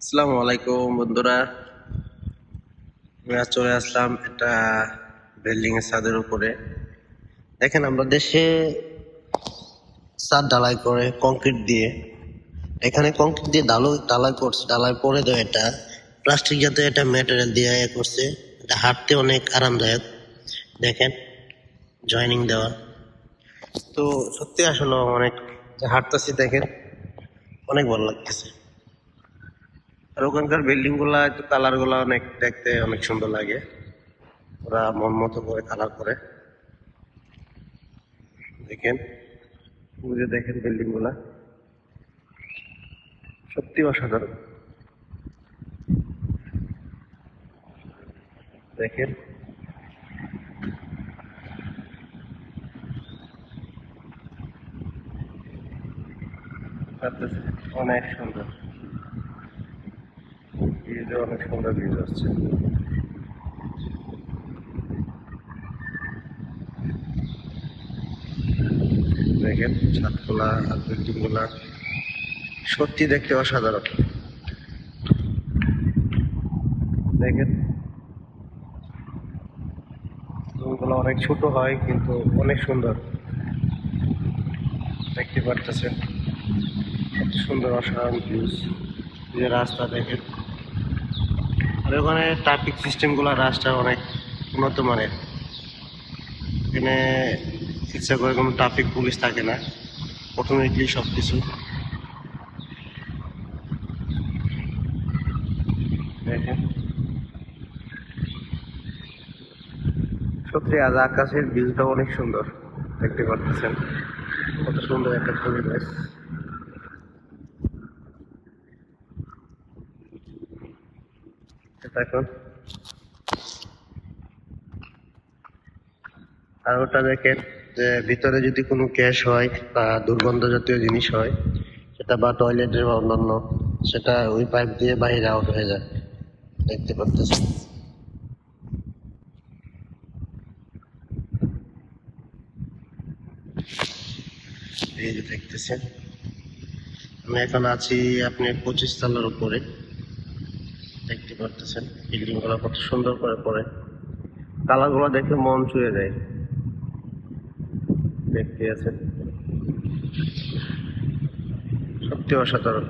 আসসালামু আলাইকুম বন্ধুরা, আমি আজ চলে আসলাম একটা বিল্ডিং এর ছাদের উপরে। দেখেন, আমরা দেশে ছাদ ঢালাই করে কংক্রিট দিয়ে, এখানে কংক্রিট দিয়ে ঢালাই করছে, ঢালাই পরে দেয় এটা প্লাস্টিক জাতীয় একটা ম্যাটেরিয়াল দিয়ে করছে। এটা হাঁটতে অনেক আরামদায়ক। দেখেন, জয়েনিং দেওয়া তো সত্যি আসলে অনেক, যে হাঁটতেছি দেখেন অনেক ভালো লাগতেছে। আর ওখানকার বিল্ডিং গুলা একটু কালার গুলা অনেক দেখতে অনেক সুন্দর লাগে। ওরা মন মতো করে কালার করে। দেখেন, বুঝে দেখেন বিল্ডিং গুলা সত্যি অসাধারণ। দেখেন, ভাবতেছি অনেক সুন্দর, ভিউটা অনেক সুন্দর ভিউ আসছে। দেখেন ছাদগুলা আর বিল্ডিং গুলা সত্যি দেখতে অসাধারণ। দেখেন, রুমগুলো অনেক ছোট হয় কিন্তু অনেক সুন্দর দেখতে পারতেছেন। কত সুন্দর অসাধারণ ভিউজ। যে রাস্তা দেখেন, আর ওখানে ট্রাফিক সিস্টেম গুলা রাস্তা অনেক উন্নত মানের। এখানে ইচ্ছা করে কোনো ট্রাফিক পুলিশ থাকে না, অটোমেটিকলি সবকিছু। দেখেন, সত্যি আজ আকাশের ভিউটা অনেক সুন্দর দেখতে পাচ্ছেন। কত সুন্দর একটা পরিবেশ। দেখুন, আর ওটা দেখেন, যে ভিতরে যদি কোনো গ্যাস হয় বা দুর্গন্ধ জাতীয় জিনিস হয়, সেটা বা টয়লেটের বা অন্যান্য, সেটা ওই পাইপ দিয়ে বাইরে আউট হয়ে যায়। দেখতে পাচ্ছেন, এই যে দেখতেছেন। আমি এখন আছি আপনি 25 তলার উপরে। দেখতে পাচ্ছেন বিল্ডিং গুলো কত সুন্দর করে পড়ে, কালার গুলো দেখলে মন ছুঁয়ে যায়। দেখতে আছেন, সত্যি অসাধারণ।